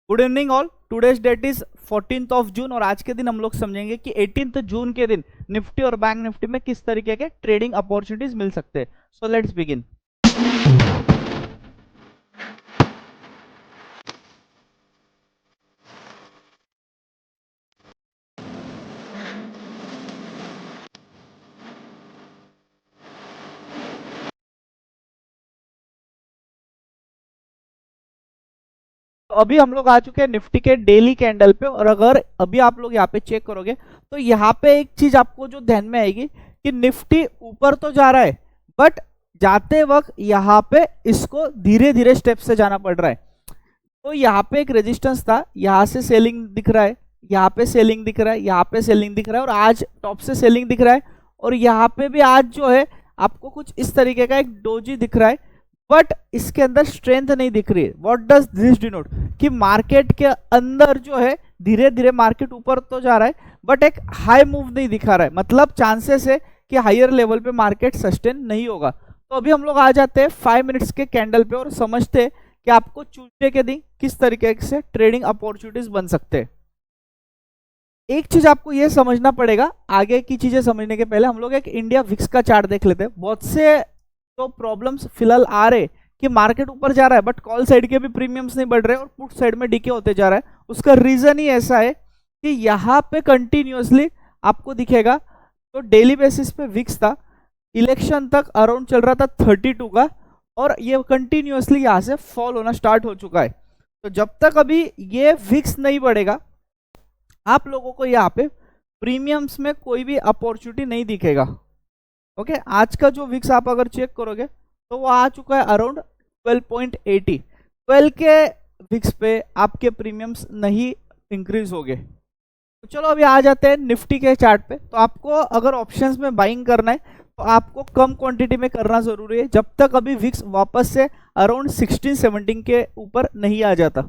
Good evening all. Today's date is 14th of June और आज के दिन हम लोग समझेंगे कि 18th जून के दिन निफ्टी और बैंक निफ्टी में किस तरीके के ट्रेडिंग अपॉर्चुनिटीज मिल सकते हैं। So let's begin. अभी हम लोग आ चुके हैं निफ्टी के डेली कैंडल पे और अगर अभी आप लोग यहाँ पे चेक करोगे तो यहाँ पे एक चीज आपको जो ध्यान में आएगी कि निफ्टी ऊपर तो जा रहा है बट जाते वक्त यहाँ पे इसको धीरे धीरे स्टेप से जाना पड़ रहा है। तो यहाँ पे एक रेजिस्टेंस था, यहाँ से सेलिंग दिख रहा है, यहाँ पे सेलिंग दिख रहा है, यहाँ पे सेलिंग दिख रहा है और आज टॉप से सेलिंग दिख रहा है और यहाँ पे भी आज जो है आपको कुछ इस तरीके का एक डोजी दिख रहा है बट इसके अंदर स्ट्रेंथ नहीं दिख रही है। व्हाट डज दिस डिनोट कि मार्केट के अंदर जो है धीरे धीरे मार्केट ऊपर तो जा रहा है बट एक हाई मूव नहीं दिखा रहा है, मतलब चांसेस है कि हायर लेवल पे मार्केट सस्टेन नहीं होगा। तो अभी हम लोग आ जाते हैं 5 मिनट्स के कैंडल पे और समझते हैं कि आपको ट्यूसडे के दिन किस तरीके से ट्रेडिंग अपॉर्चुनिटीज बन सकते हैं। एक चीज आपको यह समझना पड़ेगा, आगे की चीजें समझने के पहले हम लोग एक इंडिया विक्स का चार्ट देख लेते हैं। बहुत से तो प्रॉब्लम्स फिलहाल आ रहे कि मार्केट ऊपर जा रहा है बट कॉल साइड के भी प्रीमियम्स नहीं बढ़ रहे और पुट साइड में डीके होते जा रहा है। उसका रीजन ही ऐसा है कि यहाँ पे कंटिन्यूअसली आपको दिखेगा तो डेली बेसिस पे विक्स था, इलेक्शन तक अराउंड चल रहा था 32 का और ये कंटिन्यूअसली यहाँ से फॉल होना स्टार्ट हो चुका है। तो जब तक अभी ये विक्स नहीं बढ़ेगा आप लोगों को यहाँ पे प्रीमियम्स में कोई भी अपॉर्चुनिटी नहीं दिखेगा। ओके, आज का जो विक्स आप अगर चेक करोगे तो वो आ चुका है अराउंड 12.80। 12 के विक्स पे आपके प्रीमियम्स नहीं इंक्रीज हो गए। तो चलो अभी आ जाते हैं निफ्टी के चार्ट पे। तो आपको अगर ऑप्शंस में बाइंग करना है तो आपको कम क्वांटिटी में करना जरूरी है जब तक अभी विक्स वापस से अराउंड 16-17 के ऊपर नहीं आ जाता।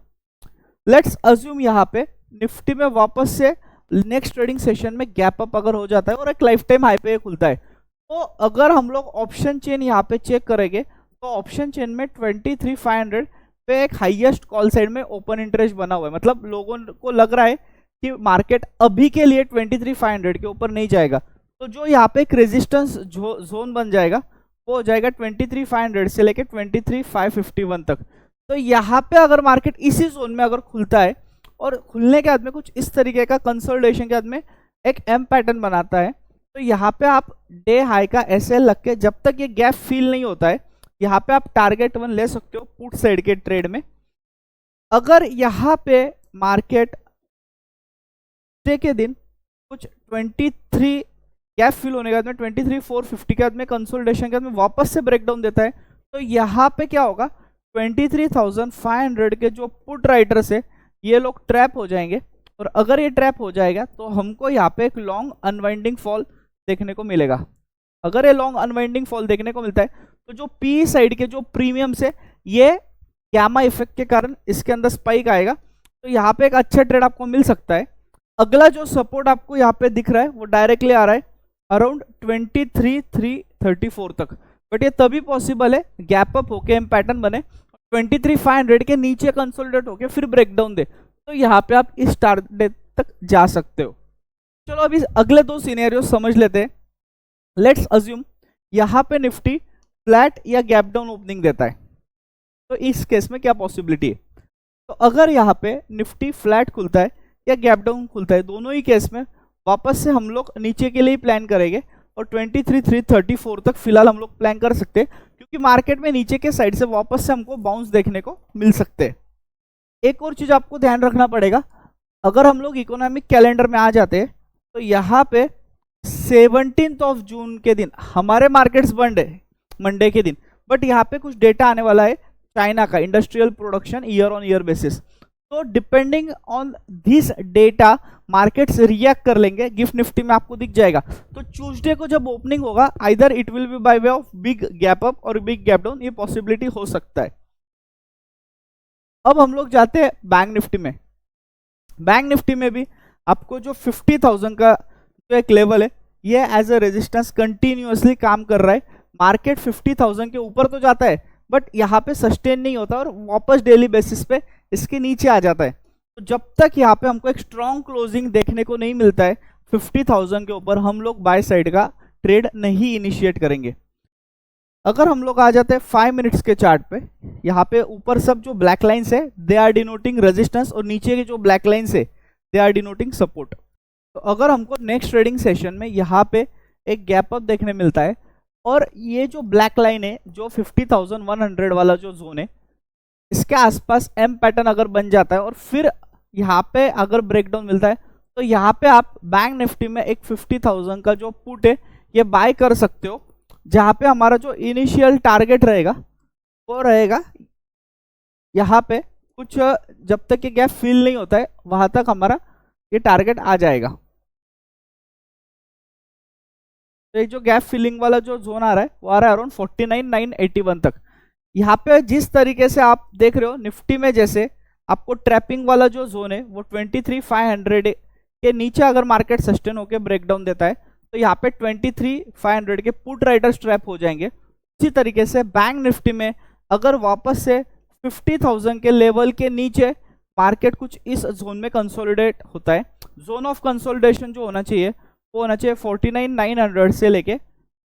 लेट्स अज्यूम यहाँ पे निफ्टी में वापस से नेक्स्ट ट्रेडिंग सेशन में गैप अप अगर हो जाता है और एक लाइफ टाइम हाई पे खुलता है तो अगर हम लोग ऑप्शन चेन यहाँ पे चेक करेंगे तो ऑप्शन चेन में 23,500 पे एक हाईएस्ट कॉल साइड में ओपन इंटरेस्ट बना हुआ है, मतलब लोगों को लग रहा है कि मार्केट अभी के लिए 23,500 के ऊपर नहीं जाएगा। तो जो यहाँ पे एक रेजिस्टेंस जोन बन जाएगा वो हो जाएगा 23,500 से लेके 23,551 तक। तो यहाँ पे अगर मार्केट इसी जोन में अगर खुलता है और खुलने के बाद में कुछ इस तरीके का कंसोलिडेशन के बाद में एक एम पैटर्न बनाता है तो यहाँ पे आप डे हाई का एसएल लग के जब तक ये गैप फिल नहीं होता है यहाँ पे आप टारगेट 1 ले सकते हो पुट साइड के ट्रेड में। अगर यहाँ पे मार्केट डे के दिन कुछ 23 गैप फिल होने के बाद में 23,450 के बाद में कंसोलिडेशन के बाद में वापस से ब्रेकडाउन देता है तो यहाँ पे क्या होगा 23,500 के जो पुट राइटर्स है ये लोग ट्रैप हो जाएंगे और अगर ये ट्रैप हो जाएगा तो हमको यहाँ पे एक लॉन्ग अनवाइंडिंग फॉल देखने को मिलेगा। अगर ये लॉन्ग अनवाइंडिंग फॉल देखने को मिलता है तो जो पी साइड के जो प्रीमियम्स है ये गैमा इफेक्ट के कारण इसके अंदर स्पाइक आएगा तो यहाँ पे एक अच्छा ट्रेड आपको मिल सकता है। अगला जो सपोर्ट आपको यहाँ पे दिख रहा है वो डायरेक्टली आ रहा है अराउंड 23,334 तक बट ये तभी पॉसिबल है गैप अप होके एम पैटर्न बने 23,500 के नीचे कंसोलिडेट होके फिर ब्रेकडाउन दे तो यहाँ पे आप इस टारगेट तक जा सकते हो। चलो अभी अगले 2 सिनेरियो समझ लेते हैं। लेट्स अज्यूम यहाँ पे निफ्टी फ्लैट या गैप डाउन ओपनिंग देता है तो इस केस में क्या पॉसिबिलिटी है। तो अगर यहाँ पे निफ्टी फ्लैट खुलता है या गैप डाउन खुलता है दोनों ही केस में वापस से हम लोग नीचे के लिए प्लान करेंगे और 23,334 तक फिलहाल हम लोग प्लान कर सकते हैं क्योंकि मार्केट में नीचे के साइड से वापस से हमको बाउंस देखने को मिल सकते हैं। एक और चीज आपको ध्यान रखना पड़ेगा, अगर हम लोग इकोनॉमिक कैलेंडर में आ जाते हैं तो यहाँ पे 17th ऑफ जून के दिन हमारे मार्केट्स बंद है मंडे के दिन बट यहाँ पे कुछ डेटा आने वाला है चाइना का industrial production year on year basis. तो depending on this data markets react कर लेंगे। गिफ्ट निफ्टी में आपको दिख जाएगा तो ट्यूसडे को जब ओपनिंग होगा either it will be by way of big gap up और बिग गैप डाउन, ये पॉसिबिलिटी हो सकता है। अब हम लोग जाते हैं बैंक निफ्टी में। बैंक निफ्टी में भी आपको जो 50,000 का जो एक लेवल है ये एज अ रेजिस्टेंस कंटिन्यूअसली काम कर रहा है। मार्केट 50,000 के ऊपर तो जाता है बट यहाँ पे सस्टेन नहीं होता और वापस डेली बेसिस पे इसके नीचे आ जाता है। तो जब तक यहाँ पे हमको एक स्ट्रॉन्ग क्लोजिंग देखने को नहीं मिलता है 50,000 के ऊपर, हम लोग बाय साइड का ट्रेड नहीं इनिशिएट करेंगे। अगर हम लोग आ जाते हैं 5 मिनट्स के चार्ट पे, यहाँ पे ऊपर सब जो ब्लैक लाइन्स है दे आर डिनोटिंग रेजिस्टेंस, और नीचे के जो ब्लैक लाइन्स है दे आर डिनोटिंग सपोर्ट। तो अगर हमको नेक्स्ट ट्रेडिंग सेशन में यहाँ पे एक गैप अप देखने मिलता है, और ये जो ब्लैक लाइन है जो 50,100 वाला जो जोन है, इसके आसपास एम पैटर्न अगर बन जाता है और फिर यहाँ पे अगर ब्रेकडाउन मिलता है, तो यहाँ पे आप बैंक निफ्टी में एक 50,000 का जो पुट है ये बाय कर सकते हो, जहाँ पे हमारा जो इनिशियल टारगेट रहेगा वो रहेगा यहाँ पे कुछ, जब तक ये गैप फिल नहीं होता है वहां तक हमारा ये टारगेट आ जाएगा। तो ये जो गैप फिलिंग वाला जो जोन आ रहा है वो आ रहा है अराउंड 49,981 तक। यहाँ पे जिस तरीके से आप देख रहे हो निफ्टी में, जैसे आपको ट्रैपिंग वाला जो जोन है वो 23,500 के नीचे अगर मार्केट सस्टेन होकर ब्रेकडाउन देता है तो यहाँ पे 23,500 के पुट राइडर्स ट्रैप हो जाएंगे। इसी तरीके से बैंक निफ्टी में अगर वापस से 50,000 के लेवल के नीचे मार्केट कुछ इस जोन में कंसोलिडेट होता है, जोन ऑफ कंसोलिडेशन जो होना चाहिए वो होना चाहिए 49,900 से लेके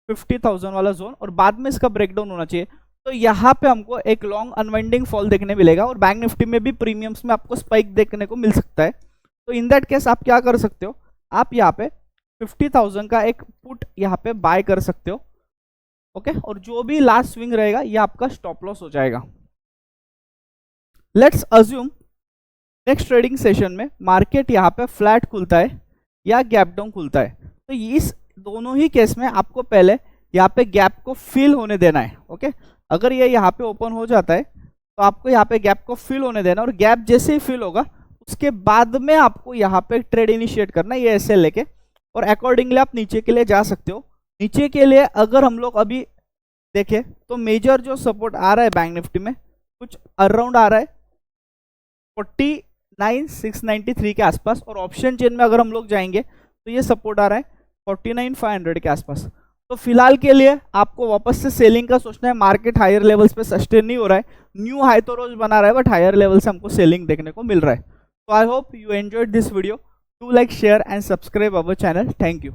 50,000 वाला जोन, और बाद में इसका ब्रेकडाउन होना चाहिए। तो यहाँ पे हमको एक लॉन्ग अनवाइंडिंग फॉल देखने मिलेगा, और बैंक निफ्टी में भी प्रीमियम्स में आपको स्पाइक देखने को मिल सकता है। तो इन दैट केस आप क्या कर सकते हो, आप यहाँ पे 50,000 का एक पुट यहाँ पे बाय कर सकते हो, ओके, और जो भी लास्ट स्विंग रहेगा ये आपका स्टॉप लॉस हो जाएगा। Let's assume next trading session में मार्केट यहाँ पे फ्लैट खुलता है या गैप डाउन खुलता है, तो इस दोनों ही केस में आपको पहले यहाँ पे गैप को फिल होने देना है, ओके। अगर ये यहाँ पे ओपन हो जाता है तो आपको यहाँ पे गैप को फिल होने देना, और गैप जैसे ही फिल होगा उसके बाद में आपको यहाँ पे ट्रेड इनिशिएट करना है ये ऐसे लेके, और अकॉर्डिंगली आप नीचे के लिए जा सकते हो। नीचे के लिए अगर हम लोग अभी देखें तो मेजर जो सपोर्ट आ रहा है बैंक निफ्टी में कुछ अराउंड आ रहा है 49,693 के आसपास, और ऑप्शन चेन में अगर हम लोग जाएंगे तो ये सपोर्ट आ रहा है 49,500 के आसपास। तो फिलहाल के लिए आपको वापस से सेलिंग का सोचना है, मार्केट हायर लेवल्स पे सस्टेन नहीं हो रहा है, न्यू हाई तो रोज बना रहा है बट हायर लेवल से हमको सेलिंग देखने को मिल रहा है। तो I hope you enjoyed this video. Do like, share and subscribe our channel. Thank you.